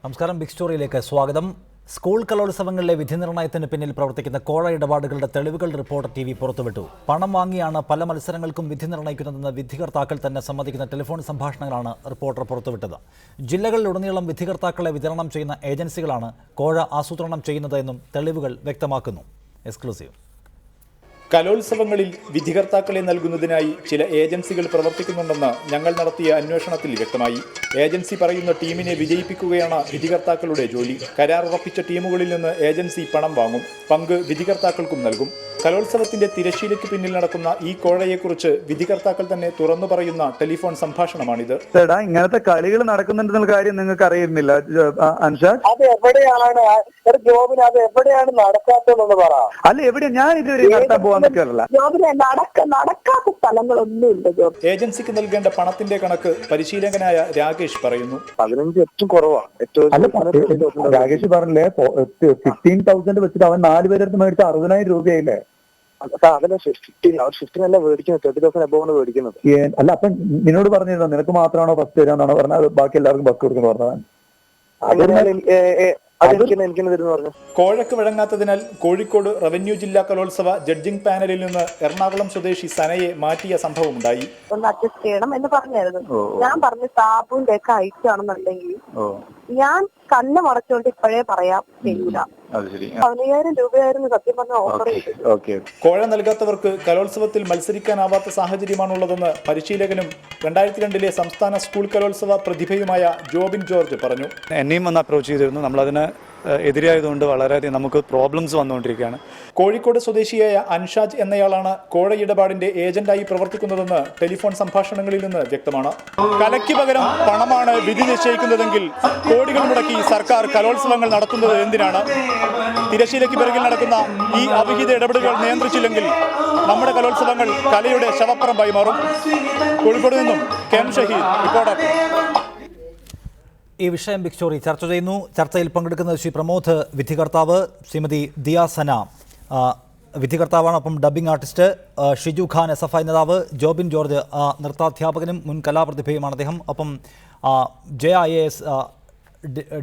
നമസ്കാരം. ബിഗ് സ്റ്റോറിയിലേക്ക് സ്വാഗതം. സ്കൂൾ കലോത്സവങ്ങളിലെ വിധി നിർണ്ണയത്തിന് പിന്നിൽ പ്രവർത്തിക്കുന്ന കോഴ ഇടപാടുകളുടെ തെളിവുകൾ റിപ്പോർട്ടർ TV പുറത്തുവിട്ടു. പണം വാങ്ങിയാണ് പല മത്സരങ്ങൾക്കും വിധി നിർണ്ണയിക്കുന്നതെന്ന് വിധികർത്താക്കൾ തന്നെ സമ്മതിക്കുന്ന ടെലിഫോൺ സംഭാഷണങ്ങളാണ് റിപ്പോർട്ടർ പുറത്തുവിട്ടത്. ജില്ലകളിലുടനീളം വിധികർത്താക്കളെ വിതരണം ചെയ്യുന്ന ഏജൻസികളാണ് കോഴ ആസൂത്രണം ചെയ്യുന്നതെന്നും തെളിവുകൾ വ്യക്തമാക്കുന്നു. എക്സ്ക്ലൂസീവ്. കലോത്സവങ്ങളിൽ വിധികർത്താക്കളെ നൽകുന്നതിനായി ചില ഏജൻസികൾ പ്രവർത്തിക്കുന്നുണ്ടെന്ന് ഞങ്ങൾ നടത്തിയ അന്വേഷണത്തിൽ വ്യക്തമായി. ഏജൻസി പറയുന്ന ടീമിനെ വിജയിപ്പിക്കുകയാണ് വിധികർത്താക്കളുടെ ജോലി. കരാറുറപ്പിച്ച ടീമുകളിൽ നിന്ന് ഏജൻസി പണം വാങ്ങും. പങ്ക് വിധികർത്താക്കൾക്കും നൽകും. കലോത്സവത്തിന്റെ തിരശ്ശീലയ്ക്ക് പിന്നിൽ നടക്കുന്ന ഈ കോഴയെക്കുറിച്ച് വിധികർത്താക്കൾ തന്നെ തുറന്നു പറയുന്ന ടെലിഫോൺ സംഭാഷണമാണിത്. ഇങ്ങനത്തെ കളികൾ നടക്കുന്നുണ്ടെന്നുള്ള കാര്യം നിങ്ങൾക്ക് അറിയുന്നില്ല അൻഷാദ്? അത് എവിടെയാണ് ജോബിന്, അത് എവിടെയാണ് നടക്കാത്തതെന്ന് പറ. അല്ല, എവിടെയാ? ഞാൻ ഇതുവരെ നടത്താൻ പോകാൻ പറ്റില്ല. ജോബിന് നടക്കാത്ത സ്ഥലങ്ങളൊന്നുമില്ല. ജോബ് ഏജൻസിക്ക് നൽകേണ്ട പണത്തിന്റെ കണക്ക് പരിശീലകനായ രാകേഷ് പറയുന്നു. 15 ഏറ്റവും കുറവാണ്. രാകേഷ് പറഞ്ഞില്ലേ 15,000 വെച്ചിട്ട് അവൻ 4 പേരെടുത്ത് മേടിച്ച 60,000 രൂപയായില്ലേ? അതിന് 15 അല്ല മേടിക്കുന്നത്, 30,000 എബോണ് മേടിക്കുന്നത്. അല്ല, അപ്പൊ നിന്നോട് പറഞ്ഞിരുന്നോ നിനക്ക് മാത്രമാണോ ഫസ്റ്റ് തരാന്നാണോ പറഞ്ഞത്? ബാക്കി എല്ലാവർക്കും ബസ് കൊടുക്കുന്നു പറഞ്ഞവൻ. കോഴക്ക് വഴങ്ങാത്തതിനാൽ കോഴിക്കോട് റവന്യൂ ജില്ലാ കലോത്സവ ജഡ്ജിംഗ് പാനലിൽ നിന്ന് എറണാകുളം സ്വദേശി സനയെ മാറ്റിയ സംഭവമുണ്ടായി. ഒന്ന് അഡ്ജസ്റ്റ് ചെയ്യണം എന്ന് പറഞ്ഞായിരുന്നു. ഞാൻ പറഞ്ഞു സാബുവിന്റെ ഒക്കെ അയച്ചാണെന്നുണ്ടെങ്കിൽ ഞാൻ കണ്ണ് മറച്ചുകൊണ്ട് ഇപ്പോഴേ പറയാം, ചെയ്യൂല. 15,000 രൂപയായിരുന്നു സത്യം പറഞ്ഞ ഓഫർ ചെയ്തത്. കോഴ നൽകാത്തവർക്ക് കലോത്സവത്തിൽ മത്സരിക്കാനാവാത്ത സാഹചര്യമാണുള്ളതെന്ന് പരിശീലകനും 2002 സംസ്ഥാന സ്കൂൾ കലോത്സവ പ്രതിഭയുമായ ജോബിൻ ജോർജ് പറഞ്ഞു. എന്നെയും വന്ന് അപ്രോച്ച് ചെയ്തിരുന്നു. നമ്മളതിന് എതിരായതുകൊണ്ട് വളരെയധികം നമുക്ക് പ്രോബ്ലംസ് വന്നുകൊണ്ടിരിക്കുകയാണ്. കോഴിക്കോട് സ്വദേശിയായ അൻഷാജ് എന്നയാളാണ് കോഴ ഇടപാടിന്റെ ഏജന്റായി പ്രവർത്തിക്കുന്നതെന്ന് ടെലിഫോൺ സംഭാഷണങ്ങളിൽ നിന്ന് വ്യക്തമാണ്. കലയ്ക്ക് പകരം പണമാണ് വിധി നിശ്ചയിക്കുന്നതെങ്കിൽ കോടികൾ മുടക്കി സർക്കാർ കലോത്സവങ്ങൾ നടത്തുന്നത് എന്തിനാണ്? തിരശ്ശീലയ്ക്ക് പിറകിൽ നടക്കുന്ന ഈ അവിഹിത ഇടപെടലുകൾ നിയന്ത്രിച്ചില്ലെങ്കിൽ നമ്മുടെ കലോത്സവങ്ങൾ കലയുടെ ശവപ്പറമ്പായി മാറും. കോഴിക്കോട് നിന്നും കെ.എം. ഷഹീദ്, റിപ്പോർട്ടർ. ഈ വിഷയം ബിഗ് സ്റ്റോറി ചർച്ച ചെയ്യുന്നു. ചർച്ചയിൽ പങ്കെടുക്കുന്നത് ശ്രീ പ്രമോദ് വിധികർത്താവ്, ശ്രീമതി ദിയ സന വിധികർത്താവാണ്, ഒപ്പം dubbing artist Shiju Khan SFI നേതാവ്, ജോബിൻ ജോർജ് നൃത്താധ്യാപകനും മുൻ കലാപ്രതിഭയുമാണ് അദ്ദേഹം, ഒപ്പം ജയ IAS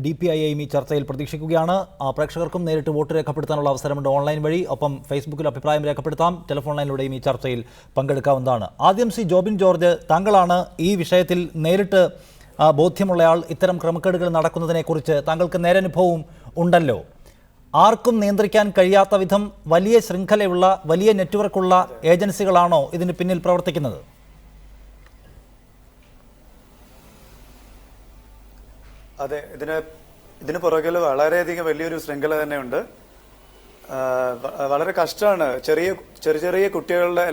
DPIAയും ഈ ചർച്ചയിൽ പ്രതീക്ഷിക്കുകയാണ്. പ്രേക്ഷകർക്കും നേരിട്ട് വോട്ട് രേഖപ്പെടുത്താനുള്ള അവസരമുണ്ട് ഓൺലൈൻ വഴി, ഒപ്പം ഫേസ്ബുക്കിൽ അഭിപ്രായം രേഖപ്പെടുത്താം. ടെലിഫോൺ ലൈനിലൂടെയും ഈ ചർച്ചയിൽ പങ്കെടുക്കാവുന്നതാണ്. ആദ്യം ശ്രീ ജോബിൻ ജോർജ്, താങ്കളാണ് ഈ വിഷയത്തിൽ നേരിട്ട് ബോധ്യമുള്ളയാൾ. ഇത്തരം ക്രമക്കേടുകൾ നടക്കുന്നതിനെക്കുറിച്ച് താങ്കൾക്ക് നേരനുഭവവും ഉണ്ടല്ലോ. ആർക്കും നിയന്ത്രിക്കാൻ കഴിയാത്ത വിധം വലിയ ശൃംഖലയുള്ള വലിയ നെറ്റ്വർക്കുള്ള ഏജൻസികളാണോ ഇതിന് പിന്നിൽ പ്രവർത്തിക്കുന്നത്? അതെ, ഇതിന് പുറകിൽ വളരെയധികം വലിയൊരു ശൃംഖല തന്നെയുണ്ട്. വളരെ കഷ്ടമാണ്. ചെറിയ കുട്ടികളുടെ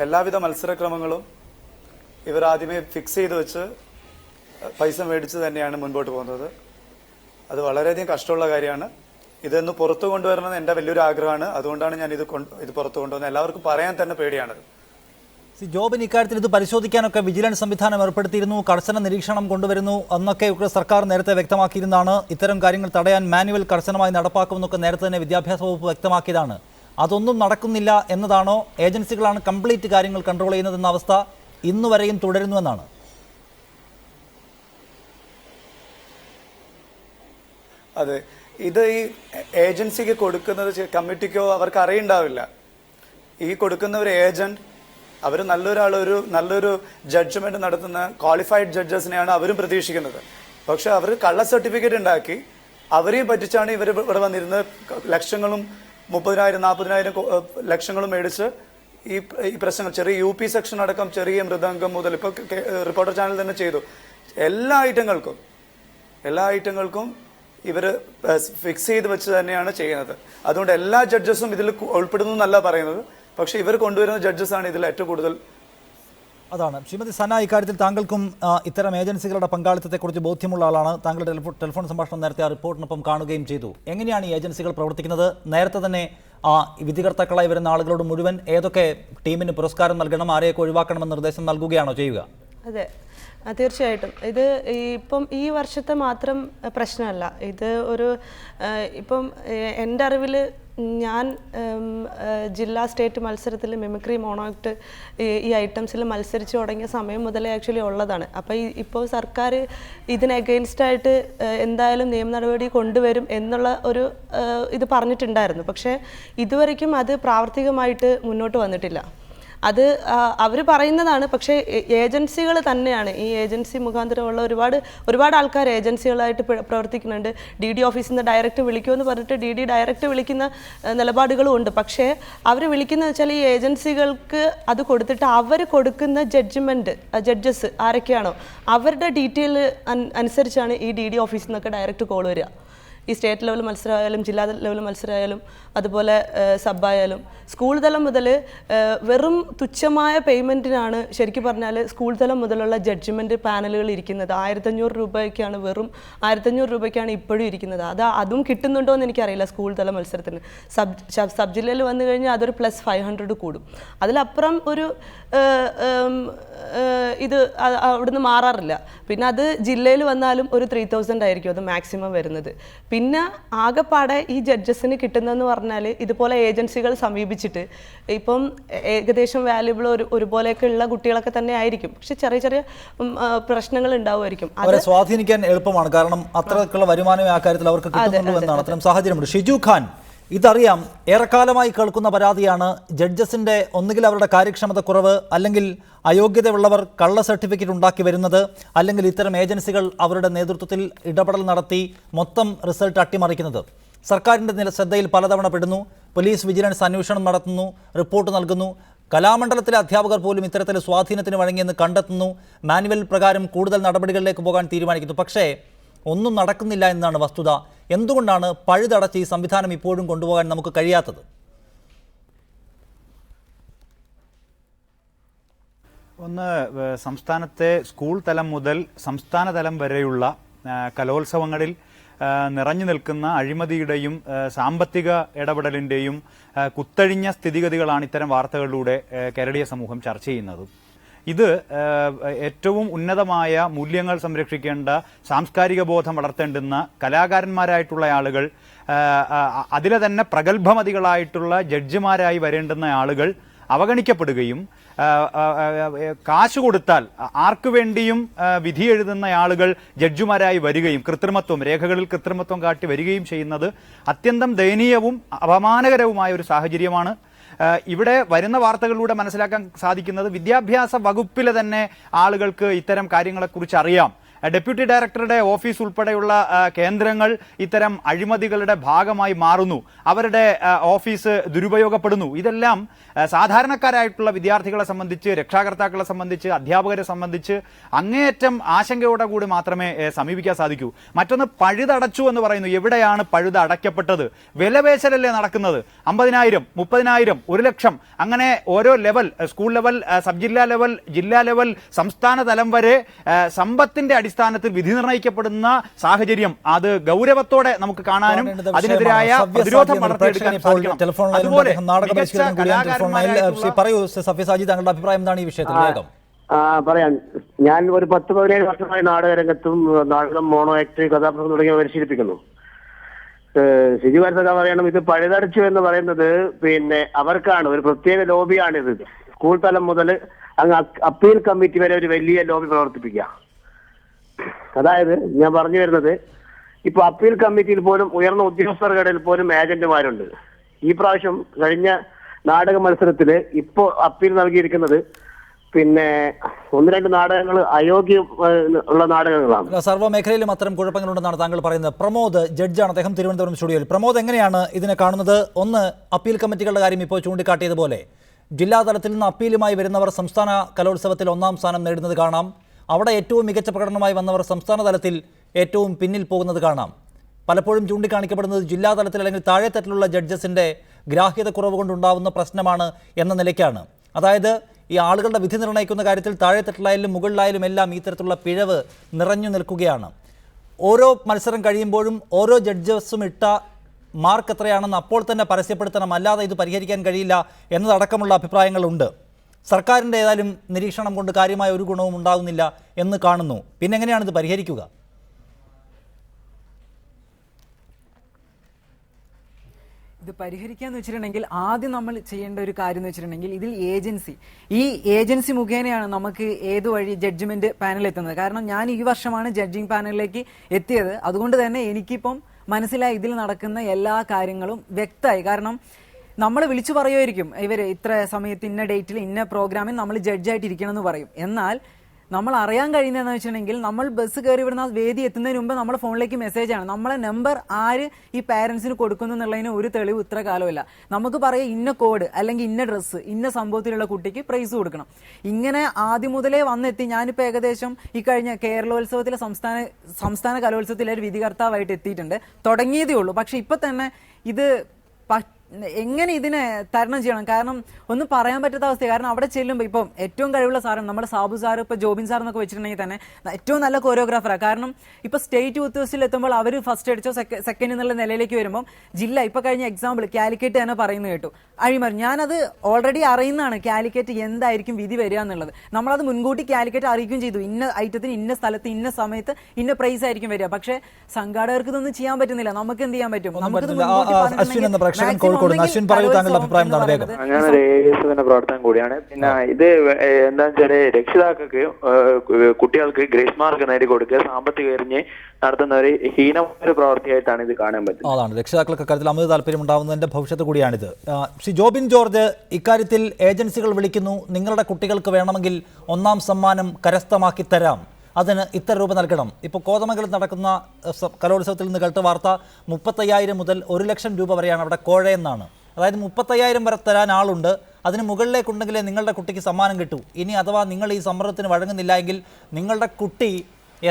എല്ലാവിധ മത്സരക്രമങ്ങളും ഇവർ ആദ്യമേ ഫിക്സ് ചെയ്ത് വെച്ച് പൈസ മേടിച്ച് തന്നെയാണ് മുൻപോട്ട് പോകുന്നത്. അത് വളരെയധികം കഷ്ടമുള്ള കാര്യമാണ്. ഇതൊന്ന് പുറത്തു കൊണ്ടുവരണമെന്ന് എൻ്റെ വലിയൊരു ആഗ്രഹമാണ്. അതുകൊണ്ടാണ് ഞാൻ ഇത് പുറത്തു കൊണ്ടുവന്നത്. എല്ലാവർക്കും പറയാൻ തന്നെ പേടിയാണ്. ജോബിൻ, ഇക്കാര്യത്തിൽ ഇത് പരിശോധിക്കാനൊക്കെ വിജിലൻസ് സംവിധാനം ഏർപ്പെടുത്തിയിരുന്നു, കർശന നിരീക്ഷണം കൊണ്ടുവരുന്നു എന്നൊക്കെ സർക്കാർ നേരത്തെ വ്യക്തമാക്കിയിരുന്നതാണ്. ഇത്തരം കാര്യങ്ങൾ തടയാൻ മാനുവൽ കർശനമായി നടപ്പാക്കുമെന്നൊക്കെ നേരത്തെ തന്നെ വിദ്യാഭ്യാസ വകുപ്പ് വ്യക്തമാക്കിയതാണ്. അതൊന്നും നടക്കുന്നില്ല എന്നതാണോ? ഏജൻസികളാണ് കംപ്ലീറ്റ് കാര്യങ്ങൾ കൺട്രോൾ ചെയ്യുന്നതെന്ന അവസ്ഥ ഇന്നുവരെയും തുടരുന്നുവെന്നാണ്. അതെ, ഇത് ഈ ഏജൻസിക്ക് കൊടുക്കുന്നത് കമ്മിറ്റിക്കോ അവർക്ക് അറിയണ്ടാവില്ല. ഈ കൊടുക്കുന്ന ഒരു ഏജന്റ് അവർ നല്ലൊരു ജഡ്ജ്മെന്റ് നടത്തുന്ന ക്വാളിഫൈഡ് ജഡ്ജസിനെയാണ് അവരും പ്രതീക്ഷിക്കുന്നത്. പക്ഷെ അവർ കള്ള സർട്ടിഫിക്കറ്റ് ഉണ്ടാക്കി അവരെയും പറ്റിച്ചാണ് ഇവർ ഇവിടെ വന്നിരുന്ന് ലക്ഷങ്ങളും 30,000 40,000 ലക്ഷങ്ങളും മേടിച്ച് ഈ പ്രശ്നങ്ങൾ ചെറിയ UP സെക്ഷൻ അടക്കം ചെറിയ മൃദംഗം മുതൽ ഇപ്പൊ റിപ്പോർട്ടർ ചാനൽ തന്നെ ചെയ്തു. എല്ലാ ഐറ്റങ്ങൾക്കും ഇവർ ഫിക്സ് ചെയ്ത് വെച്ച് തന്നെയാണ് ചെയ്യുന്നത്. അതുകൊണ്ട് എല്ലാ ജഡ്ജസും ഇതിൽ ഉൾപ്പെടുന്നു എന്നല്ല പറയുന്നത്. പക്ഷെ ഇവർ കൊണ്ടുവരുന്ന ജഡ്ജസാണ് ഇതിൽ ഏറ്റവും കൂടുതൽ. അതാണ്. ശ്രീമതി സന, ഇക്കാര്യത്തിൽ താങ്കൾക്കും ഇത്തരം ഏജൻസികളുടെ പങ്കാളിത്തത്തെക്കുറിച്ച് ബോധ്യമുള്ള ആളാണ്. താങ്കളുടെ ടെലിഫോൺ സംഭാഷണം നേരത്തെ ആ റിപ്പോർട്ടിനൊപ്പം കാണുകയും ചെയ്തു. എങ്ങനെയാണ് ഈ ഏജൻസികൾ പ്രവർത്തിക്കുന്നത്? നേരത്തെ തന്നെ വിധികർത്താക്കളായി വരുന്ന ആളുകളോട് മുഴുവൻ ഏതൊക്കെ ടീമിന് പുരസ്കാരം നൽകണം, ആരെയൊക്കെ ഒഴിവാക്കണമെന്ന് നിർദ്ദേശം നൽകുകയാണോ ചെയ്യുക? അതെ, തീർച്ചയായിട്ടും. ഇത് ഇപ്പം ഈ വർഷത്തെ മാത്രം പ്രശ്നമല്ല. ഇത് ഇപ്പം എൻ്റെ അറിവിൽ ഞാൻ ജില്ലാ സ്റ്റേറ്റ് മത്സരത്തിൽ മിമിക്രി മോണോആക്ട് ഈ ഐറ്റംസിൽ മത്സരിച്ച് തുടങ്ങിയ സമയം മുതലേ ആക്ച്വലി ഉള്ളതാണ്. അപ്പോൾ ഇപ്പോൾ സർക്കാർ ഇതിന് അഗെയിൻസ്റ്റായിട്ട് എന്തായാലും നിയമ നടപടി കൊണ്ടുവരും എന്നുള്ള ഒരു ഇത് പറഞ്ഞിട്ടുണ്ടായിരുന്നു. പക്ഷേ ഇതുവരെയ്ക്കും അത് പ്രാവർത്തികമായിട്ട് മുന്നോട്ട് വന്നിട്ടില്ല. അത് അവർ പറയുന്നതാണ്. പക്ഷേ ഏജൻസികൾ തന്നെയാണ്, ഈ ഏജൻസി മുഖാന്തരമുള്ള ഒരുപാട് ആൾക്കാർ ഏജൻസികളായിട്ട് പ്രവർത്തിക്കുന്നുണ്ട്. DD ഓഫീസിൽ നിന്ന് ഡയറക്റ്റ് വിളിക്കുമെന്ന് പറഞ്ഞിട്ട് DD ഡയറക്റ്റ് വിളിക്കുന്ന നിലപാടുകളും ഉണ്ട്. പക്ഷേ അവർ വിളിക്കുന്നത് വെച്ചാൽ ഈ ഏജൻസികൾക്ക് അത് കൊടുത്തിട്ട് അവർ കൊടുക്കുന്ന ജഡ്ജസ് ആരൊക്കെയാണോ അവരുടെ ഡീറ്റെയിൽ അനുസരിച്ചാണ് ഈ DD ഓഫീസിൽ നിന്നൊക്കെ ഡയറക്റ്റ് കോൾ വരിക. ഈ സ്റ്റേറ്റ് ലെവൽ മത്സരമായാലും ജില്ലാ ലെവൽ മത്സരമായാലും അതുപോലെ സബായാലും സ്കൂൾ തലം മുതൽ വെറും തുച്ഛമായ പേയ്മെൻറ്റിനാണ് ശരിക്കും പറഞ്ഞാൽ സ്കൂൾ തലം മുതലുള്ള ജഡ്ജ്മെൻറ്റ് പാനലുകൾ ഇരിക്കുന്നത്. 1500 രൂപയ്ക്കാണ്, വെറും 1500 രൂപയ്ക്കാണ് ഇപ്പോഴും ഇരിക്കുന്നത്. അതും കിട്ടുന്നുണ്ടോ എന്ന് എനിക്കറിയില്ല. സ്കൂൾ തല മത്സരത്തിന് സബ് ജില്ലയിൽ വന്നു കഴിഞ്ഞാൽ അതൊരു +500 കൂടും. അതിലപ്പുറം ഒരു ഇത് അവിടുന്ന് മാറാറില്ല. പിന്നെ അത് ജില്ലയിൽ വന്നാലും ഒരു 3000 ആയിരിക്കും അത് മാക്സിമം വരുന്നത്. പിന്നെ ആകെപ്പാടെ ഈ ജഡ്ജസിന് കിട്ടുന്നതെന്ന് പറഞ്ഞാൽ ഇതുപോലെ ഏജൻസികൾ സമീപിച്ചിട്ട് ഇപ്പം ഏകദേശം വാല്യുബിൾ ഒരുപോലെയൊക്കെ ഉള്ള കുട്ടികളൊക്കെ തന്നെ ആയിരിക്കും. പക്ഷെ ചെറിയ പ്രശ്നങ്ങൾ ഉണ്ടാവുമായിരിക്കും. അവരെ സ്വാധീനിക്കാൻ എളുപ്പമാണ്, കാരണം അത്രക്കുള്ള വരുമാനം ആ കാര്യത്തിൽ അവർക്ക് കിട്ടുന്നുള്ളൂ എന്നാണ്. അത്തരം സാഹചര്യമുണ്ട്. ഷിജു ഖാൻ, ഇതറിയാം, ഏറെക്കാലമായി കേൾക്കുന്ന പരാതിയാണ് ജഡ്ജസിൻ്റെ ഒന്നുകിൽ അവരുടെ കാര്യക്ഷമത കുറവ്, അല്ലെങ്കിൽ അയോഗ്യതയുള്ളവർ കള്ള സർട്ടിഫിക്കറ്റ് ഉണ്ടാക്കി വരുന്നത്, അല്ലെങ്കിൽ ഇത്തരം ഏജൻസികൾ അവരുടെ നേതൃത്വത്തിൽ ഇടപെടൽ നടത്തി മൊത്തം റിസൾട്ട് അട്ടിമറിക്കുന്നത്. സർക്കാരിൻ്റെ ശ്രദ്ധയിൽ പലതവണ പെടുന്നു. പോലീസ് വിജിലൻസ് അന്വേഷണം നടത്തുന്നു, റിപ്പോർട്ട് നൽകുന്നു. കലാമണ്ഡലത്തിലെ അധ്യാപകർ പോലും ഇത്തരത്തിൽ സ്വാധീനത്തിന് വഴങ്ങിയെന്ന് കണ്ടെത്തുന്നു. മാനുവൽ പ്രകാരം കൂടുതൽ നടപടികളിലേക്ക് പോകാൻ തീരുമാനിക്കുന്നു. പക്ഷേ ഒന്നും നടക്കുന്നില്ല എന്നാണ് വസ്തുത. എന്തുകൊണ്ടാണ് പഴുതടച്ച് ഈ സംവിധാനം ഇപ്പോഴും കൊണ്ടുപോകാൻ നമുക്ക് കഴിയാത്തത്? ഒന്ന്, സംസ്ഥാനത്തെ സ്കൂൾ തലം മുതൽ സംസ്ഥാന തലം വരെയുള്ള കലോത്സവങ്ങളിൽ നിറഞ്ഞു നിൽക്കുന്ന അഴിമതിയുടെയും സാമ്പത്തിക ഇടപെടലിൻ്റെയും കുത്തഴിഞ്ഞ സ്ഥിതിഗതികളാണ് ഇത്തരം വാർത്തകളിലൂടെ കേരളീയ സമൂഹം ചർച്ച ചെയ്യുന്നത്. ഇത് ഏറ്റവും ഉന്നതമായ മൂല്യങ്ങൾ സംരക്ഷിക്കേണ്ട, സാംസ്കാരിക ബോധം വളർത്തേണ്ടുന്ന കലാകാരന്മാരായിട്ടുള്ള ആളുകൾ, അതിലെ തന്നെ പ്രഗത്ഭമതികളായിട്ടുള്ള ജഡ്ജിമാരായി വരേണ്ടുന്ന ആളുകൾ അവഗണിക്കപ്പെടുകയും കാശ് കൊടുത്താൽ ആർക്കു വേണ്ടിയും വിധി എഴുതുന്ന ആളുകൾ ജഡ്ജിമാരായി വരികയും രേഖകളിൽ കൃത്രിമത്വം കാട്ടി വരികയും ചെയ്യുന്നത് അത്യന്തം ദയനീയവും അപമാനകരവുമായ ഒരു സാഹചര്യമാണ്. ഇവിടെ വരുന്ന വാർത്തകളിലൂടെ മനസ്സിലാക്കാൻ സാധിക്കുന്നത് വിദ്യാഭ്യാസ വകുപ്പിലെ തന്നെ ആളുകൾക്ക് ഇത്തരം കാര്യങ്ങളെക്കുറിച്ച് അറിയാം. ഡെപ്യൂട്ടി ഡയറക്ടറുടെ ഓഫീസ് ഉൾപ്പെടെയുള്ള കേന്ദ്രങ്ങൾ ഇത്തരം അഴിമതികളുടെ ഭാഗമായി മാറുന്നു, അവരുടെ ഓഫീസ് ദുരുപയോഗപ്പെടുന്നു. ഇതെല്ലാം സാധാരണക്കാരായിട്ടുള്ള വിദ്യാർത്ഥികളെ സംബന്ധിച്ച്, രക്ഷാകർത്താക്കളെ സംബന്ധിച്ച്, അധ്യാപകരെ സംബന്ധിച്ച് അങ്ങേയറ്റം ആശങ്കയോടെ കൂടി മാത്രമേ സമീപിക്കാൻ സാധിക്കൂ. മറ്റൊന്ന്, പഴുതടച്ചു എന്ന് പറയുന്നു. എവിടെയാണ് പഴുത് അടയ്ക്കപ്പെട്ടത്? വിലപേശലല്ലേ നടക്കുന്നത്? 50,000, 30,000, 1,00,000 അങ്ങനെ ഓരോ ലെവൽ, സ്കൂൾ ലെവൽ, സബ് ജില്ലാ ലെവൽ, ജില്ലാ ലെവൽ, സംസ്ഥാന തലം വരെ സമ്പത്തിന്റെ അടിസ്ഥാനത്തിൽ വിധി നിർണ്ണയിക്കപ്പെടുന്ന സാഹചര്യം അത് ഗൗരവത്തോടെ നമുക്ക് കാണാനും അതിനെതിരായ പ്രതിരോധം നടത്തിയെടുക്കാൻ സാധിക്കണം. അതുപോലെ പറയൂ സഫ്യസാജി, താങ്കളുടെ അഭിപ്രായം എന്താണ് ഈ വിഷയത്തിൽ? വേഗം പറയാം. ഞാൻ ഒരു 10-17 വർഷമായി നാടകരംഗത്തും നാടകം, മോണോ ആക്ട്, കഥാപ്രസംഗം തുടങ്ങിയവ പരിശീലിപ്പിക്കുന്നു. ഷിജു സഖ പറയണം, ഇത് പഴുതടച്ചു എന്ന് പറയുന്നത് പിന്നെ അവർക്കാണ്, ഒരു പ്രത്യേക ലോബിയാണിത്. സ്കൂൾ തലം മുതൽ അങ്ങ് അപ്പീൽ കമ്മിറ്റി വരെ ഒരു വലിയ ലോബി പ്രവർത്തിപ്പിക്കുക. അതായത് ഞാൻ പറഞ്ഞു വരുന്നത്, ഇപ്പൊ അപ്പീൽ കമ്മിറ്റിയിൽ പോലും ഉയർന്ന ഉദ്യോഗസ്ഥർക്കിടയിൽ പോലും ഏജന്റുമാരുണ്ട്. ഈ പ്രാവശ്യം കഴിഞ്ഞ നാടക മത്സരത്തില് ഇപ്പോ അപ്പീൽ നൽകിയിരിക്കുന്നത് പിന്നെ 1-2 നാടകങ്ങൾ അയോഗ്യം ഉള്ള നാടകങ്ങളാണ്. സർവ്വമേഖലയിലും അത്തരം കുഴപ്പങ്ങളുണ്ടെന്നാണ് താങ്കൾ പറയുന്നത്. പ്രമോദ് ജഡ്ജാണ്, അദ്ദേഹം തിരുവനന്തപുരം സ്റ്റുഡിയോയിൽ. പ്രമോദ്, എങ്ങനെയാണ് ഇതിനെ കാണുന്നത്? ഒന്ന്, അപ്പീൽ കമ്മിറ്റികളുടെ കാര്യം ഇപ്പോൾ ചൂണ്ടിക്കാട്ടിയതുപോലെ ജില്ലാതലത്തിൽ നിന്ന് അപ്പീലുമായി വരുന്നവർ സംസ്ഥാന കലോത്സവത്തിൽ 1-ാം സ്ഥാനം നേടുന്നത് കാണാം. അവിടെ ഏറ്റവും മികച്ച പ്രകടനമായി വന്നവർ സംസ്ഥാന തലത്തിൽ ഏറ്റവും പിന്നിൽ പോകുന്നത് കാണാം. പലപ്പോഴും ചൂണ്ടിക്കാണിക്കപ്പെടുന്നത് ജില്ലാതലത്തിൽ അല്ലെങ്കിൽ താഴെത്തട്ടിലുള്ള ജഡ്ജസിൻ്റെ ഗ്രാഹ്യത കുറവ് കൊണ്ടുണ്ടാവുന്ന പ്രശ്നമാണ് എന്ന നിലയ്ക്കാണ്. അതായത് ഈ ആളുകളുടെ വിധി നിർണ്ണയിക്കുന്ന കാര്യത്തിൽ താഴെത്തട്ടിലായാലും മുകളിലായാലും എല്ലാം ഈ തരത്തിലുള്ള പിഴവ് നിറഞ്ഞു നിൽക്കുകയാണ്. ഓരോ മത്സരം കഴിയുമ്പോഴും ഓരോ ജഡ്ജസും ഇട്ട മാർക്ക് എത്രയാണെന്ന് അപ്പോൾ തന്നെ പരസ്യപ്പെടുത്തണം, അല്ലാതെ ഇത് പരിഹരിക്കാൻ കഴിയില്ല എന്നതടക്കമുള്ള അഭിപ്രായങ്ങളുണ്ട്. സർക്കാരിൻ്റെ ഏതായാലും നിരീക്ഷണം കൊണ്ട് കാര്യമായ ഒരു ഗുണവും ഉണ്ടാകുന്നില്ല എന്ന് കാണുന്നു. പിന്നെ എങ്ങനെയാണ് ഇത് പരിഹരിക്കുക? ഇത് പരിഹരിക്കാന്ന് വെച്ചിട്ടുണ്ടെങ്കിൽ ആദ്യം നമ്മൾ ചെയ്യേണ്ട ഒരു കാര്യം എന്ന് വെച്ചിട്ടുണ്ടെങ്കിൽ ഇതിൽ ഈ ഏജൻസി മുഖേനയാണ് നമുക്ക് ഏത് വഴി ജഡ്ജ്മെന്റ് പാനൽ എത്തുന്നത്. കാരണം ഞാൻ ഈ വർഷമാണ് ജഡ്ജിങ് പാനലിലേക്ക് എത്തിയത്. അതുകൊണ്ട് തന്നെ എനിക്കിപ്പം മനസ്സിലായി ഇതിൽ നടക്കുന്ന എല്ലാ കാര്യങ്ങളും വ്യക്തമായി. കാരണം നമ്മൾ വിളിച്ചു പറയുമായിരിക്കും ഇവർ ഇത്ര സമയത്ത് ഇന്ന ഡേറ്റിൽ ഇന്ന പ്രോഗ്രാമിൽ നമ്മൾ ജഡ്ജായിട്ട് ഇരിക്കണം എന്ന് പറയും. എന്നാൽ നമ്മൾ അറിയാൻ കഴിയുന്നതെന്ന് വെച്ചിട്ടുണ്ടെങ്കിൽ നമ്മൾ ബസ് കയറി ഇവിടുന്ന് ആ വേദി എത്തുന്നതിന് മുമ്പ് നമ്മുടെ ഫോണിലേക്ക് മെസ്സേജാണ്. നമ്മളെ നമ്പർ ആര് ഈ പാരൻസിന് കൊടുക്കുന്നു എന്നുള്ളതിന് ഒരു തെളിവ് ഇത്ര കാലമില്ല. നമുക്ക് പറയാം ഇന്ന കോഡ് അല്ലെങ്കിൽ ഇന്ന ഡ്രസ്സ് ഇന്ന സംഭവത്തിലുള്ള കുട്ടിക്ക് പ്രൈസ് കൊടുക്കണം. ഇങ്ങനെ ആദ്യം മുതലേ വന്നെത്തി. ഞാനിപ്പോൾ ഏകദേശം ഈ കഴിഞ്ഞ കേരളോത്സവത്തിലെ സംസ്ഥാന കലോത്സവത്തിലെ ഒരു വിധികർത്താവായിട്ട് എത്തിയിട്ടുണ്ട്. തുടങ്ങിയതേ ഉള്ളൂ. പക്ഷെ ഇപ്പൊ തന്നെ ഇത് എങ്ങനെ ഇതിനെ തരണം ചെയ്യണം? കാരണം ഒന്നും പറയാൻ പറ്റാത്ത അവസ്ഥ. കാരണം അവിടെ ചെല്ലുമ്പോൾ ഇപ്പം ഏറ്റവും കഴിവുള്ള സാറാണ് നമ്മുടെ സാബു സാർ, ഇപ്പൊ ജോബിൻ സാർ എന്നൊക്കെ വെച്ചിട്ടുണ്ടെങ്കിൽ തന്നെ ഏറ്റവും നല്ല കൊറിയോഗ്രാഫറാണ്. കാരണം ഇപ്പൊ സ്റ്റേറ്റ് യൂത്ത് ഫെസ്റ്റിൽ എത്തുമ്പോൾ അവർ ഫസ്റ്റ് അടിച്ചോ സെക്കൻഡ് എന്നുള്ള നിലയിലേക്ക് വരുമ്പോൾ ജില്ല ഇപ്പൊ കഴിഞ്ഞ എക്സാമ്പിൾ കാലിക്കറ്റ് തന്നെ പറയുന്നത് കേട്ടു അഴിമറി. ഞാനത് ഓൾറെഡി അറിയുന്നതാണ് കാലിക്കറ്റ് എന്തായിരിക്കും വിധി വരിക എന്നുള്ളത്. നമ്മളത് മുൻകൂട്ടി കാലിക്കറ്റ് അറിയിക്കുകയും ചെയ്തു. ഇന്ന ഐറ്റത്തിന് ഇന്ന സ്ഥലത്ത് ഇന്ന സമയത്ത് ഇന്ന പ്രൈസ് ആയിരിക്കും വരിക. പക്ഷെ സംഘാടകർക്ക് ഇതൊന്നും ചെയ്യാൻ പറ്റുന്നില്ല. നമുക്ക് എന്ത് ചെയ്യാൻ പറ്റും? ഞാനൊരു ASFന്റെ പ്രവർത്തനം കൂടിയാണ്. പിന്നെ ഇത് എന്താ വെച്ചാല് രക്ഷിതാക്കൾക്ക് കുട്ടികൾക്ക് ഗ്രേസ് മാർക്ക് നേടിക്കൊടുക്കുക സാമ്പത്തിക എറിഞ്ഞ് നടത്തുന്ന ഒരു ഹീനമായ പ്രവൃത്തിയായിട്ടാണ് ഇത് കാണാൻ പറ്റുന്നത്. അതാണ് രക്ഷിതാക്കൾക്ക് കാര്യത്തിൽ അമിത താല്പര്യം ഉണ്ടാവുന്നതിന്റെ ഭവിഷ്യത്ത് കൂടിയാണിത്. ശ്രീ ജോബിൻ ജോർജ്, ഇക്കാര്യത്തിൽ ഏജൻസികൾ വിളിക്കുന്നു, നിങ്ങളുടെ കുട്ടികൾക്ക് വേണമെങ്കിൽ 1ാം സമ്മാനം കരസ്ഥമാക്കി തരാം, അതിന് ഇത്ര രൂപ നൽകണം. ഇപ്പോൾ കോതമംഗലത്ത് നടക്കുന്ന കലോത്സവത്തിൽ നിന്ന് കേട്ട വാർത്ത 35,000 മുതൽ 1 ലക്ഷം രൂപ വരെയാണ് അവിടെ കോഴയെന്നാണ്. അതായത് 35,000 വരെ തരാൻ ആളുണ്ട്, അതിന് മുകളിലേക്കുണ്ടെങ്കിലേ നിങ്ങളുടെ കുട്ടിക്ക് സമ്മാനം കിട്ടൂ. ഇനി അഥവാ നിങ്ങൾ ഈ സമ്മർദ്ദത്തിന് വഴങ്ങുന്നില്ല എങ്കിൽ നിങ്ങളുടെ കുട്ടി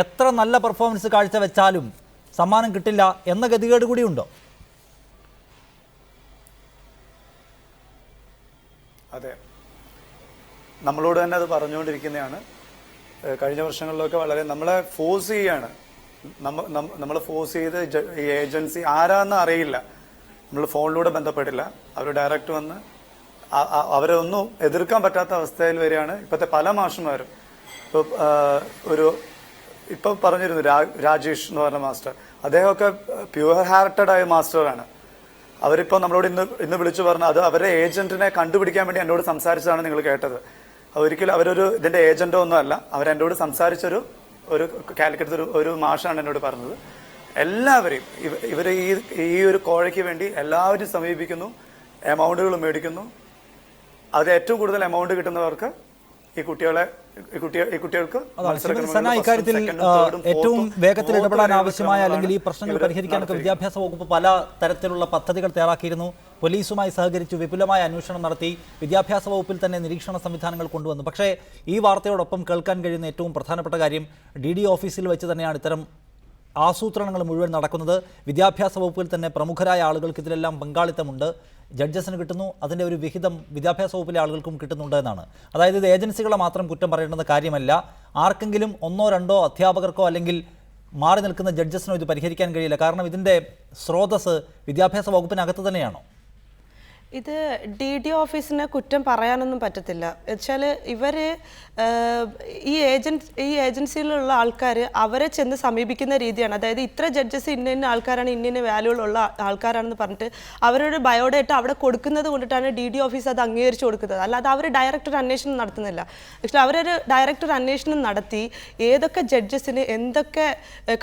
എത്ര നല്ല പെർഫോമൻസ് കാഴ്ചവെച്ചാലും സമ്മാനം കിട്ടില്ല എന്ന ഗതികേട് കൂടിയുണ്ടോ? അതെ, നമ്മളോട് തന്നെ അത് പറഞ്ഞുകൊണ്ടിരിക്കുന്നതാണ്. കഴിഞ്ഞ വർഷങ്ങളിലൊക്കെ വളരെ നമ്മളെ ഫോഴ്സ് ചെയ്യാണ്. നമ്മളെ ഫോഴ്സ് ചെയ്ത് ഈ ഏജൻസി ആരാന്ന് അറിയില്ല, നമ്മൾ ഫോണിലൂടെ ബന്ധപ്പെടില്ല, അവർ ഡയറക്റ്റ് വന്ന് അവരെ ഒന്നും എതിർക്കാൻ പറ്റാത്ത അവസ്ഥയിൽ വരികയാണ് ഇപ്പോഴത്തെ പല മാഷന്മാരും. ഇപ്പൊ പറഞ്ഞിരുന്നു രാജേഷ് എന്ന് പറഞ്ഞ മാസ്റ്റർ, അദ്ദേഹമൊക്കെ പ്യുവർ ഹാർട്ടഡ് ആയ മാസ്റ്ററാണ്. അവരിപ്പോൾ നമ്മളോട് ഇന്ന് വിളിച്ചു പറഞ്ഞു അത് അവരുടെ ഏജന്റിനെ കണ്ടുപിടിക്കാൻ വേണ്ടി എന്നോട് സംസാരിച്ചതാണ് നിങ്ങൾ കേട്ടത്. ഒരിക്കലും അവരൊരു ഇതിന്റെ ഏജന്റോ ഒന്നും അല്ല. അവരെന്നോട് സംസാരിച്ചൊരു കാലിക്കറ്റ് ഒരു മാഷാണ് എന്നോട് പറഞ്ഞത്. എല്ലാവരെയും ഇവർ ഈ ഒരു കോഴയ്ക്ക് വേണ്ടി എല്ലാവരും സമീപിക്കുന്നു, എമൗണ്ടുകൾ മേടിക്കുന്നു. അത് ഏറ്റവും കൂടുതൽ എമൗണ്ട് കിട്ടുന്നവർക്ക് ഈ കുട്ടികൾക്ക് ഇക്കാര്യത്തിൽ ഏറ്റവും വേഗത്തിൽ ഇടപെടാൻ ആവശ്യമായ അല്ലെങ്കിൽ ഈ പ്രശ്നങ്ങൾ പരിഹരിക്കാനൊക്കെ വിദ്യാഭ്യാസ വകുപ്പ് പല തരത്തിലുള്ള പദ്ധതികൾ തയ്യാറാക്കിയിരുന്നു. പോലീസുമായി സഹകരിച്ചു, വിപുലമായ അന്വേഷണം നടത്തി, വിദ്യാഭ്യാസ വകുപ്പിൽ തന്നെ നിരീക്ഷണ സംവിധാനങ്ങൾ കൊണ്ടുവന്നു. പക്ഷേ ഈ വാർത്തയോടൊപ്പം കേൾക്കാൻ കഴിയുന്ന ഏറ്റവും പ്രധാനപ്പെട്ട കാര്യം DD ഓഫീസിൽ വെച്ച് തന്നെയാണ് ഇത്തരം ആസൂത്രണങ്ങൾ മുഴുവൻ നടക്കുന്നത്. വിദ്യാഭ്യാസ വകുപ്പിൽ തന്നെ പ്രമുഖരായ ആളുകൾക്ക് ഇതിലെല്ലാം പങ്കാളിത്തമുണ്ട്. ജഡ്ജസിന് കിട്ടുന്നു, അതിൻ്റെ ഒരു വിഹിതം വിദ്യാഭ്യാസ വകുപ്പിലെ ആളുകൾക്കും കിട്ടുന്നുണ്ട് എന്നാണ്. അതായത് ഇത് ഏജൻസികളെ മാത്രം കുറ്റം പറയേണ്ടുന്ന കാര്യമല്ല. ആർക്കെങ്കിലും 1-2 അധ്യാപകർക്കോ അല്ലെങ്കിൽ മാറി നിൽക്കുന്ന ജഡ്ജസിനോ ഇത് പരിഹരിക്കാൻ കഴിയില്ല. കാരണം ഇതിൻ്റെ സ്രോതസ് വിദ്യാഭ്യാസ വകുപ്പിനകത്ത് തന്നെയാണോ? ഇത് DD ഓഫീസിനെ കുറ്റം പറയാനൊന്നും പറ്റത്തില്ല. വെച്ചാൽ ഇവർ ഈ ഏജൻസിയിലുള്ള ആൾക്കാർ അവരെ ചെന്ന് സമീപിക്കുന്ന രീതിയാണ്. അതായത് ഇത്ര ജഡ്ജസ് ഇന്ന ആൾക്കാരാണ്, ഇന്ന വാല്യൂകളുള്ള ആൾക്കാരാണെന്ന് പറഞ്ഞിട്ട് അവരുടെ ബയോഡേറ്റ അവിടെ കൊടുക്കുന്നത് കൊണ്ടിട്ടാണ് DD ഓഫീസ് അത് അംഗീകരിച്ചു കൊടുക്കുന്നത്. അല്ലാതെ അവർ ഡയറക്റ്റ് ഒരു അന്വേഷണം നടത്തുന്നില്ല. പക്ഷേ അവരൊരു ഡയറക്റ്റ് ഒരു അന്വേഷണം നടത്തി ഏതൊക്കെ ജഡ്ജസിന് എന്തൊക്കെ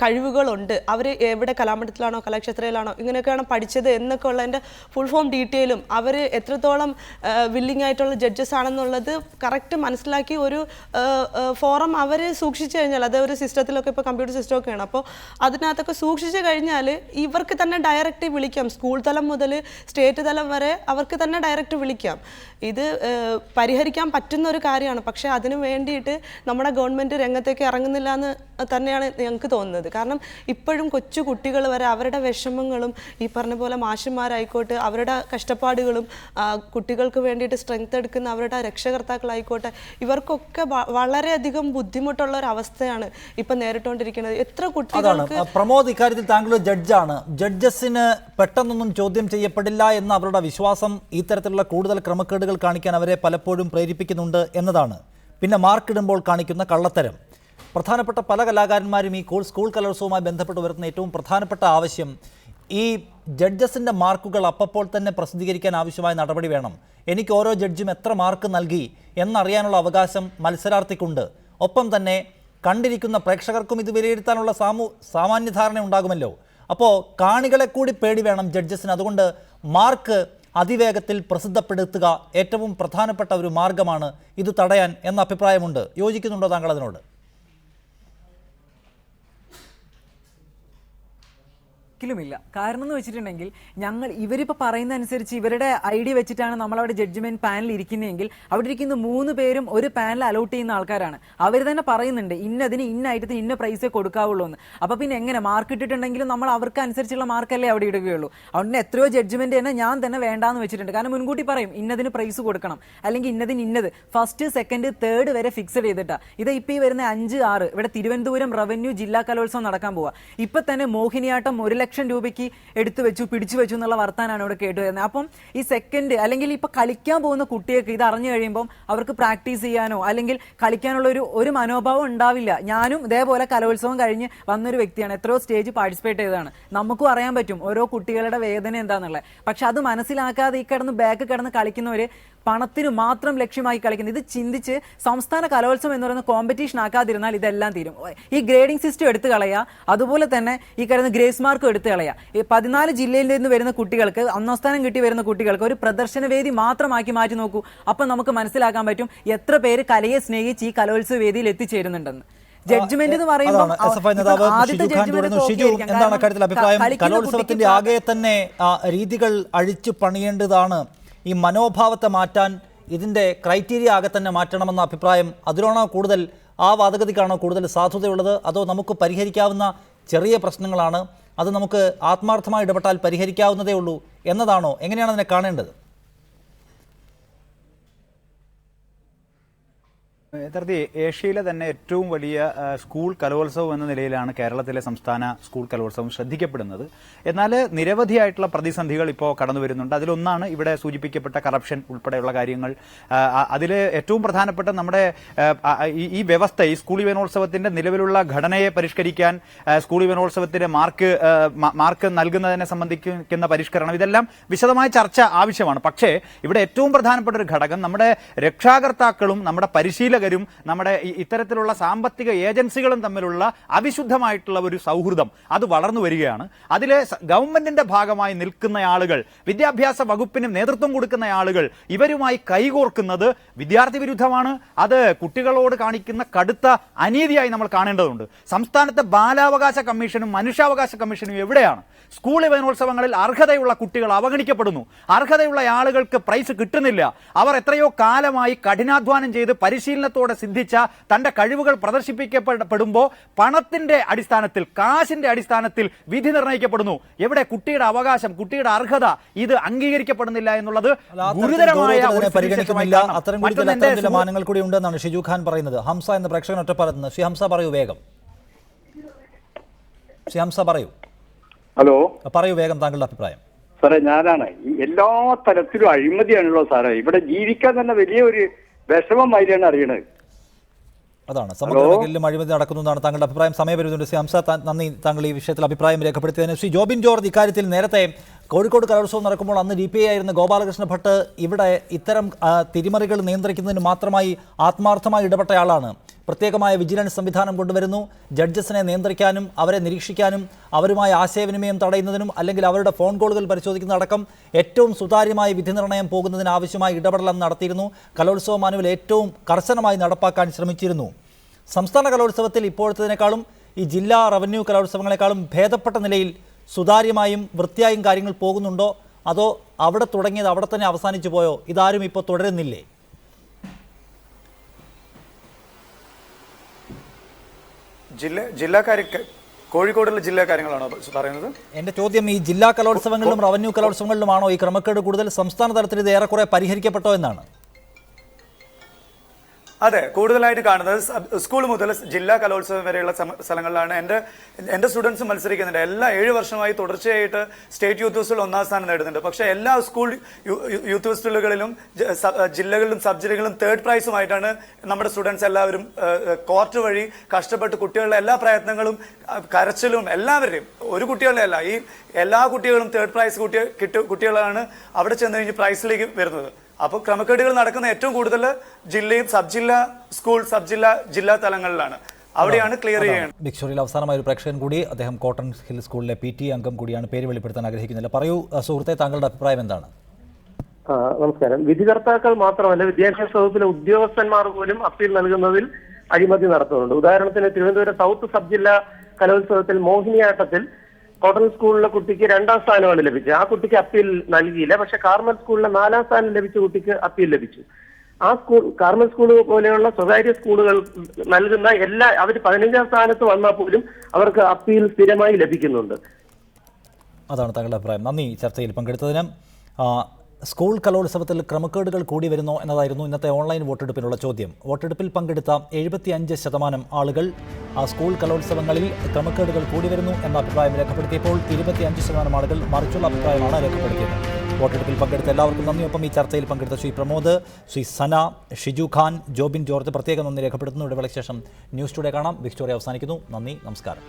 കഴിവുകളുണ്ട്, അവർ എവിടെ കലാമണ്ഡലത്തിലാണോ കലാക്ഷേത്രയിലാണോ ഇങ്ങനെയൊക്കെയാണ് പഠിച്ചത് എന്നൊക്കെ ഉള്ളതിൻ്റെ ഫുൾ ഫോം ഡീറ്റെയിലും അവർ എത്രത്തോളം വില്ലിംഗ് ആയിട്ടുള്ള ജഡ്ജസ് ആണെന്നുള്ളത് കറക്റ്റ് മനസ്സിലാക്കി ഒരു ഫോറം അവർ സൂക്ഷിച്ചു കഴിഞ്ഞാൽ, അത് ഒരു സിസ്റ്റത്തിലൊക്കെ ഇപ്പോൾ കമ്പ്യൂട്ടർ സിസ്റ്റമൊക്കെയാണ്, അപ്പോൾ അതിനകത്തൊക്കെ സൂക്ഷിച്ചു കഴിഞ്ഞാൽ ഇവർക്ക് തന്നെ ഡയറക്റ്റ് വിളിക്കാം. സ്കൂൾ തലം മുതൽ സ്റ്റേറ്റ് തലം വരെ അവർക്ക് തന്നെ ഡയറക്റ്റ് വിളിക്കാം. ഇത് പരിഹരിക്കാൻ പറ്റുന്ന ഒരു കാര്യമാണ്. പക്ഷേ അതിനു വേണ്ടിയിട്ട് നമ്മുടെ ഗവൺമെൻറ് രംഗത്തേക്ക് ഇറങ്ങുന്നില്ല എന്ന് തന്നെയാണ് ഞങ്ങൾക്ക് തോന്നുന്നത്. കാരണം ഇപ്പോഴും കൊച്ചു കുട്ടികൾ വരെ അവരുടെ വിഷമങ്ങളും ഈ പറഞ്ഞ പോലെ മാഷന്മാരായിക്കോട്ടെ അവരുടെ കഷ്ടപ്പാടുകളും കുട്ടികൾക്ക് വേണ്ടിയിട്ട് സ്ട്രെങ്ത് എടുക്കുന്ന അവരുടെ രക്ഷകർത്താക്കളായിക്കോട്ടെ ഇവർക്കൊക്കെ വളരെയധികം ബുദ്ധിമുട്ടുള്ള ഒരു അവസ്ഥയാണ് ഇപ്പം നേരിട്ടുകൊണ്ടിരിക്കുന്നത്. എത്ര കുട്ടികൾക്ക് പ്രമോദ്, ഇക്കാര്യത്തിൽ താങ്കൾ ജഡ്ജാണ്. ജഡ്ജസിന് പെട്ടെന്നൊന്നും ചോദ്യം ചെയ്യപ്പെടില്ല എന്ന അവരുടെ വിശ്വാസം ഇത്തരത്തിലുള്ള കൂടുതൽ ക്രമക്കേടുകൾ കാണിക്കാൻ അവരെ പലപ്പോഴും പ്രേരിപ്പിക്കുന്നുണ്ട് എന്നതാണ്. പിന്നെ മാർക്കിടുമ്പോൾ കാണിക്കുന്ന കള്ളത്തരം. പ്രധാനപ്പെട്ട പല കലാകാരന്മാരും ഈ സ്കൂൾ കലോത്സവവുമായി ബന്ധപ്പെട്ട് വരുന്ന ഏറ്റവും പ്രധാനപ്പെട്ട ആവശ്യം ഈ ജഡ്ജസിൻ്റെ മാർക്കുകൾ അപ്പോൾ തന്നെ പ്രസിദ്ധീകരിക്കാൻ ആവശ്യമായ നടപടി വേണം. എനിക്ക് ഓരോ ജഡ്ജും എത്ര മാർക്ക് നൽകി എന്നറിയാനുള്ള അവകാശം മത്സരാർത്ഥിക്കുണ്ട്. ഒപ്പം തന്നെ കണ്ടിരിക്കുന്ന പ്രേക്ഷകർക്കും ഇത് വിലയിരുത്താനുള്ള സാമാന്യ ധാരണ ഉണ്ടാകുമല്ലോ. അപ്പോൾ കാണികളെ കൂടി പേടി വേണം ജഡ്ജസിന്. അതുകൊണ്ട് മാർക്ക് അതിവേഗത്തിൽ പ്രസിദ്ധപ്പെടുത്തുക ഏറ്റവും പ്രധാനപ്പെട്ട ഒരു മാർഗമാണ് ഇത് തടയാൻ എന്ന അഭിപ്രായമുണ്ട്. യോജിക്കുന്നുണ്ടോ താങ്കൾ അതിനോട്? ഒരിക്കലുമില്ല. കാരണം എന്ന് വെച്ചിട്ടുണ്ടെങ്കിൽ ഇവരിപ്പോൾ പറയുന്ന അനുസരിച്ച് ഇവരുടെ ഐഡിയ വെച്ചിട്ടാണ് നമ്മളവിടെ ജഡ്ജ്മെന്റ് പാനൽ ഇരിക്കുന്നതെങ്കിൽ അവിടെ ഇരിക്കുന്ന 3 പേരും ഒരു പാനൽ അലോട്ട് ചെയ്യുന്ന ആൾക്കാരാണ്. അവർ തന്നെ പറയുന്നുണ്ട് ഇന്നതിന് ഇന്ന ഐറ്റത്തിന് ഇന്ന പ്രൈസേ കൊടുക്കാവുള്ളൂ എന്ന്. അപ്പോൾ പിന്നെ എങ്ങനെ മാർക്ക് ഇട്ടിട്ടുണ്ടെങ്കിലും നമ്മൾ അവർക്ക് അനുസരിച്ചുള്ള മാർക്കല്ലേ അവിടെ ഇടുകയുള്ളൂ. അതുകൊണ്ട് എത്രയോ ജഡ്ജ്മെന്റ് തന്നെ ഞാൻ തന്നെ വേണ്ടാന്ന് വെച്ചിട്ടുണ്ട്. കാരണം മുൻകൂട്ടി പറയും ഇന്നതിന് പ്രൈസ് കൊടുക്കണം, അല്ലെങ്കിൽ ഇന്നതിന് ഇന്നത് ഫസ്റ്റ് സെക്കൻഡ് തേർഡ് വരെ ഫിക്സഡ് ചെയ്തിട്ടാ. ഇത് ഇപ്പോൾ ഈ വരുന്ന 5, 6 ഇവിടെ തിരുവനന്തപുരം റവന്യൂ ജില്ലാ കലോത്സവം നടക്കാൻ പോവുക. ഇപ്പൊ തന്നെ മോഹിനിയാട്ടം 1 ലക്ഷം രൂപയ്ക്ക് പിടിച്ചു വെച്ചു എന്നുള്ള വർത്താനാണ് ഇവിടെ കേട്ടുവരുന്നത്. അപ്പം ഈ സെക്കൻഡ് അല്ലെങ്കിൽ ഇപ്പൊ കളിക്കാൻ പോകുന്ന കുട്ടികൾക്ക് ഇത് അറിഞ്ഞു കഴിയുമ്പോൾ അവർക്ക് പ്രാക്ടീസ് ചെയ്യാനോ അല്ലെങ്കിൽ കളിക്കാനുള്ള ഒരു മനോഭാവം ഉണ്ടാവില്ല. ഞാനും ഇതേപോലെ കലോത്സവം കഴിഞ്ഞ് വന്നൊരു വ്യക്തിയാണ്. എത്രയോ സ്റ്റേജ് പാർട്ടിസിപ്പേറ്റ് ചെയ്തതാണ്. നമുക്കും അറിയാൻ പറ്റും ഓരോ കുട്ടികളുടെ വേദന എന്താണെന്നുള്ളത്. പക്ഷെ അത് മനസ്സിലാക്കാതെ ഈ ബാക്ക് കിടന്ന് കളിക്കുന്നവര് പണത്തിന് മാത്രം ലക്ഷ്യമായി കളിക്കുന്നത്. ഇത് ചിന്തിച്ച് സംസ്ഥാന കലോത്സവം എന്ന് പറയുന്ന കോമ്പറ്റീഷൻ ആക്കാതിരുന്നാൽ ഇതെല്ലാം തീരും. ഈ ഗ്രേഡിംഗ് സിസ്റ്റം എടുത്തു കളയുക, അതുപോലെ തന്നെ ഈ പറയുന്ന ഗ്രേസ് മാർക്കും എടുത്തു കളയുക. ഈ 14 ജില്ലയിൽ നിന്ന് വരുന്ന കുട്ടികൾക്ക്, 1ാം സ്ഥാനം കിട്ടി വരുന്ന കുട്ടികൾക്ക് ഒരു പ്രദർശന വേദി മാത്രമാക്കി മാറ്റി നോക്കൂ. അപ്പം നമുക്ക് മനസ്സിലാക്കാൻ പറ്റും എത്ര പേര് കലയെ സ്നേഹിച്ച് ഈ കലോത്സവ വേദിയിൽ എത്തിച്ചേരുന്നുണ്ടെന്ന്. ജഡ്ജ്മെന്റ് എന്ന് പറയുമ്പോൾ എന്താണ് കാര്യത്തിൽ അഭിപ്രായം? കലോത്സവത്തിന്റെ ആകെ തന്നെ രീതികൾ അഴിച്ചു പണിയേണ്ടതാണ്. ഈ മനോഭാവത്തെ മാറ്റാൻ ഇതിൻ്റെ ക്രൈറ്റീരിയ ആകെ തന്നെ മാറ്റണമെന്ന അഭിപ്രായം അതിലാണോ കൂടുതൽ, ആ വാദഗതിക്കാണോ കൂടുതൽ സാധുതയുള്ളത്? അതോ നമുക്ക് പരിഹരിക്കാവുന്ന ചെറിയ പ്രശ്നങ്ങളാണ്, അത് നമുക്ക് ആത്മാർത്ഥമായി ഇടപെട്ടാൽ പരിഹരിക്കാവുന്നതേ ഉള്ളൂ എന്നതാണോ? എങ്ങനെയാണ് അതിനെ കാണേണ്ടത്? യഥാർത്ഥ ഏഷ്യയിലെ തന്നെ ഏറ്റവും വലിയ സ്കൂൾ കലോത്സവം എന്ന നിലയിലാണ് കേരളത്തിലെ സംസ്ഥാന സ്കൂൾ കലോത്സവം ശ്രദ്ധിക്കപ്പെടുന്നത്. എന്നാൽ നിരവധിയായിട്ടുള്ള പ്രതിസന്ധികൾ ഇപ്പോൾ കടന്നു വരുന്നുണ്ട്. അതിലൊന്നാണ് ഇവിടെ സൂചിപ്പിക്കപ്പെട്ട കറപ്ഷൻ ഉൾപ്പെടെയുള്ള കാര്യങ്ങൾ. അതിൽ ഏറ്റവും പ്രധാനപ്പെട്ട നമ്മുടെ ഈ വ്യവസ്ഥ, ഈ സ്കൂൾ യുവനോത്സവത്തിന്റെ നിലവിലുള്ള ഘടനയെ പരിഷ്കരിക്കാൻ, സ്കൂൾ യുവനോത്സവത്തിന്റെ മാർക്ക് നൽകുന്നതിനെ സംബന്ധിക്കുന്ന പരിഷ്കരണം, ഇതെല്ലാം വിശദമായ ചർച്ച ആവശ്യമാണ്. പക്ഷേ ഇവിടെ ഏറ്റവും പ്രധാനപ്പെട്ട ഒരു ഘടകം നമ്മുടെ രക്ഷാകർത്താക്കളും നമ്മുടെ പരിശീലകരും നമ്മുടെ ഇത്തരത്തിലുള്ള സാമ്പത്തിക ഏജൻസികളും തമ്മിലുള്ള അവിശുദ്ധമായിട്ടുള്ള ഒരു സൗഹൃദം അത് വളർന്നു വരികയാണ്. അതിലെ ഗവൺമെന്റിന്റെ ഭാഗമായി നിൽക്കുന്ന ആളുകൾ, വിദ്യാഭ്യാസ വകുപ്പിനും നേതൃത്വം കൊടുക്കുന്ന ആളുകൾ ഇവരുമായി കൈകോർക്കുന്നത് വിദ്യാർത്ഥി വിരുദ്ധമാണ്. അത് കുട്ടികളോട് കാണിക്കുന്ന കടുത്ത അനീതിയായി നമ്മൾ കാണേണ്ടതുണ്ട്. സംസ്ഥാനത്തെ ബാലാവകാശ കമ്മീഷനും മനുഷ്യാവകാശ കമ്മീഷനും എവിടെയാണ്? സ്കൂൾ യുവനോത്സവങ്ങളിൽ അർഹതയുള്ള കുട്ടികൾ അവഗണിക്കപ്പെടുന്നു. അർഹതയുള്ള ആളുകൾക്ക് പ്രൈസ് കിട്ടുന്നില്ല. അവർ എത്രയോ കാലമായി കഠിനാധ്വാനം ചെയ്ത് പരിശീലനത്തോടെ സിദ്ധിച്ച തന്റെ കഴിവുകൾ പ്രദർശിപ്പിക്കപ്പെടുമ്പോൾ പണത്തിന്റെ അടിസ്ഥാനത്തിൽ, കാശിന്റെ അടിസ്ഥാനത്തിൽ വിധി നിർണ്ണയിക്കപ്പെടുന്നു. എവിടെ കുട്ടിയുടെ അവകാശം, കുട്ടിയുടെ അർഹത ഇത് അംഗീകരിക്കപ്പെടുന്നില്ല എന്നുള്ളത് ഗുരുതരമായ മാനങ്ങൾ കൂടി ഉണ്ടെന്നാണ് ഷിജു ഖാൻ പറയുന്നത്. ഹംസ എന്ന പ്രേക്ഷകൻ ഒറ്റ പറയുന്നത്. ശ്രീ ഹംസ പറയൂ വേഗം. ശ്രീ ഹംസ പറയൂ. ഹലോ, പറയൂ വേഗം താങ്കളുടെ അഭിപ്രായം. സാറേ, ഞാനാണ് എല്ലാ തരത്തിലും അഴിമതിയാണല്ലോ സാറേ. ഇവിടെ ജീവിക്കാൻ തന്നെ വലിയൊരു വിഷമമായിട്ടാണ് അറിയണത്. അതാണ് സമഗ്രമെങ്കിലും അഴിമതി നടക്കുന്നതാണ് താങ്കളുടെ അഭിപ്രായം. സമയപരിധിയുണ്ട്. ശ്രീ ഹംസ, നന്ദി താങ്കൾ ഈ വിഷയത്തിൽ അഭിപ്രായം രേഖപ്പെടുത്തിയതിന്. ശ്രീ ജോബിൻ ജോർജ്, ഇക്കാര്യത്തിൽ നേരത്തെ കോഴിക്കോട് കലോത്സവം നടക്കുമ്പോൾ അന്ന് DPI ആയിരുന്ന ഗോപാലകൃഷ്ണ ഭട്ട് ഇവിടെ ഇത്തരം തിരിമറികൾ നിയന്ത്രിക്കുന്നതിന് മാത്രമായി ആത്മാർത്ഥമായി ഇടപെട്ടയാളാണ്. പ്രത്യേകമായ വിജിലൻസ് സംവിധാനം കൊണ്ടുവരുന്നു. ജഡ്ജസിനെ നിയന്ത്രിക്കാനും അവരെ നിരീക്ഷിക്കാനും അവരുമായി ആശയവിനിമയം തടയുന്നതിനും അല്ലെങ്കിൽ അവരുടെ ഫോൺ കോളുകൾ പരിശോധിക്കുന്നതടക്കം ഏറ്റവും സുതാര്യമായ വിധി നിർണ്ണയം പോകുന്നതിന് ആവശ്യമായ ഇടപെടൽ നടത്തിയിരുന്നു. കലോത്സവ മാനുവൽ ഏറ്റവും കർശനമായി നടപ്പാക്കാൻ ശ്രമിച്ചിരുന്നു. സംസ്ഥാന കലോത്സവത്തിൽ ഇപ്പോഴത്തേതിനേക്കാളും ഈ ജില്ലാ റവന്യൂ കലോത്സവങ്ങളെക്കാളും ഭേദപ്പെട്ട നിലയിൽ സുതാര്യമായും വൃത്തിയായും കാര്യങ്ങൾ പോകുന്നുണ്ടോ? അതോ അവിടെ തുടങ്ങിയത് അവിടെ തന്നെ അവസാനിച്ചു പോയോ? ഇതാരും ഇപ്പോൾ തുടരുന്നില്ലേ? കോഴിക്കോടുള്ള ജില്ലാ കാര്യങ്ങളാണോ പറയുന്നത്? എന്റെ ചോദ്യം ഈ ജില്ലാ കലോത്സവങ്ങളിലും റവന്യൂ കലോത്സവങ്ങളിലുമാണോ ഈ ക്രമക്കേട് കൂടുതൽ? സംസ്ഥാന തലത്തിൽ ഇത് ഏറെക്കുറെ പരിഹരിക്കപ്പെട്ടോ എന്നാണ്. അതെ, കൂടുതലായിട്ട് കാണുന്നത് സ്കൂൾ മുതൽ ജില്ലാ കലോത്സവം വരെയുള്ള സ്ഥലങ്ങളിലാണ് എന്റെ സ്റ്റുഡൻസ് മത്സരിക്കുന്നുണ്ട്. എല്ലാ 7 വർഷമായി തുടർച്ചയായിട്ട് സ്റ്റേറ്റ് യൂത്ത് ഫെസ്റ്റിവൽ 1ാം സ്ഥാനം നേടുന്നുണ്ട്. പക്ഷേ എല്ലാ സ്കൂൾ യൂത്ത് ഫെസ്റ്റിവലുകളിലും ജില്ലകളിലും സബ് ജില്ലകളിലും 3rd പ്രൈസുമായിട്ടാണ് നമ്മുടെ സ്റ്റുഡൻസ് എല്ലാവരും കോർട്ട് വഴി കഷ്ടപ്പെട്ട് കുട്ടികളുടെ എല്ലാ പ്രയത്നങ്ങളും കരച്ചിലും എല്ലാവരെയും, ഒരു കുട്ടികളുടെ അല്ല, ഈ എല്ലാ കുട്ടികളും 3rd പ്രൈസ് കുട്ടികളാണ് അവിടെ ചെന്ന് കഴിഞ്ഞ് പ്രൈസിലേക്ക് വരുന്നത്. അപ്പോൾ ക്രമക്കേടുകൾ നടക്കുന്ന ഏറ്റവും കൂടുതൽ ജില്ലയും സബ് ജില്ലാ സ്കൂൾ സബ് ജില്ലാ തലങ്ങളിലാണ്. അവിടെയാണ് ക്ലിയർ ചെയ്യുന്നത്. ബിഗ് സ്റ്റോറിയിൽ അവസാനമായ ഒരു പ്രേക്ഷകൻ കൂടി, അദ്ദേഹം കോട്ടൺ ഹിൽ സ്കൂളിലെ PT അംഗം കൂടിയാണ്. പേര് വെളിപ്പെടുത്താൻ ആഗ്രഹിക്കുന്നില്ല. പറയൂ സുഹൃത്തെ, താങ്കളുടെ അഭിപ്രായം എന്താണ്? നമസ്കാരം. വിധികർത്താക്കൾ മാത്രമല്ല, വിദ്യാഭ്യാസ വകുപ്പിലെ ഉദ്യോഗസ്ഥന്മാർ പോലും അപ്പീൽ നൽകുന്നതിൽ അഴിമതി നടത്തുന്നുണ്ട്. ഉദാഹരണത്തിന് തിരുവനന്തപുരം സൗത്ത് സബ് ജില്ലാ കലോത്സവത്തിൽ മോഹിനിയാട്ടത്തിൽ കോട്ടൺ സ്കൂളിലെ കുട്ടിക്ക് 2ാം സ്ഥാനമാണ് ലഭിച്ചത്. ആ കുട്ടിക്ക് അപ്പീൽ നൽകിയില്ല. പക്ഷെ കാർമൽ സ്കൂളിലെ 4ാം സ്ഥാനം ലഭിച്ച കുട്ടിക്ക് അപ്പീൽ ലഭിച്ചു. ആ സ്കൂൾ കാർമൽ സ്കൂൾ പോലെയുള്ള സ്വകാര്യ സ്കൂളുകൾ നൽകുന്ന അവർ 15ാം സ്ഥാനത്ത് വന്നാൽ പോലും അവർക്ക് അപ്പീൽ സ്ഥിരമായി ലഭിക്കുന്നുണ്ട്. അതാണ് താങ്കളുടെ അഭിപ്രായം. നന്ദി ചർച്ചയിൽ പങ്കെടുത്തതിന്. സ്കൂൾ കലോത്സവത്തിൽ ക്രമക്കേടുകൾ കൂടി വരുന്നോ എന്നതായിരുന്നു ഇന്നത്തെ ഓൺലൈൻ വോട്ടെടുപ്പിനുള്ള ചോദ്യം. വോട്ടെടുപ്പിൽ പങ്കെടുത്ത 75% ആളുകൾ സ്കൂൾ കലോത്സവങ്ങളിൽ ക്രമക്കേടുകൾ കൂടി വരുന്നു എന്ന അഭിപ്രായം രേഖപ്പെടുത്തിയപ്പോൾ 25% ആളുകൾ മറിച്ചുള്ള അഭിപ്രായമാണ് രേഖപ്പെടുത്തിയത്. വോട്ടെടുപ്പിൽ പങ്കെടുത്ത എല്ലാവർക്കും നന്ദി. ഒപ്പം ഈ ചർച്ചയിൽ പങ്കെടുത്ത ശ്രീ പ്രമോദ്, ശ്രീ സന, ഷിജു ഖാൻ, ജോബിൻ ജോർജ് പ്രത്യേക നന്ദി രേഖപ്പെടുത്തുന്നു. ഇടവേളയ്ക്ക് ശേഷം ന്യൂസ് ടുഡേ കാണാം. ബിഗ് സ്റ്റോറി അവസാനിക്കുന്നു. നന്ദി, നമസ്കാരം.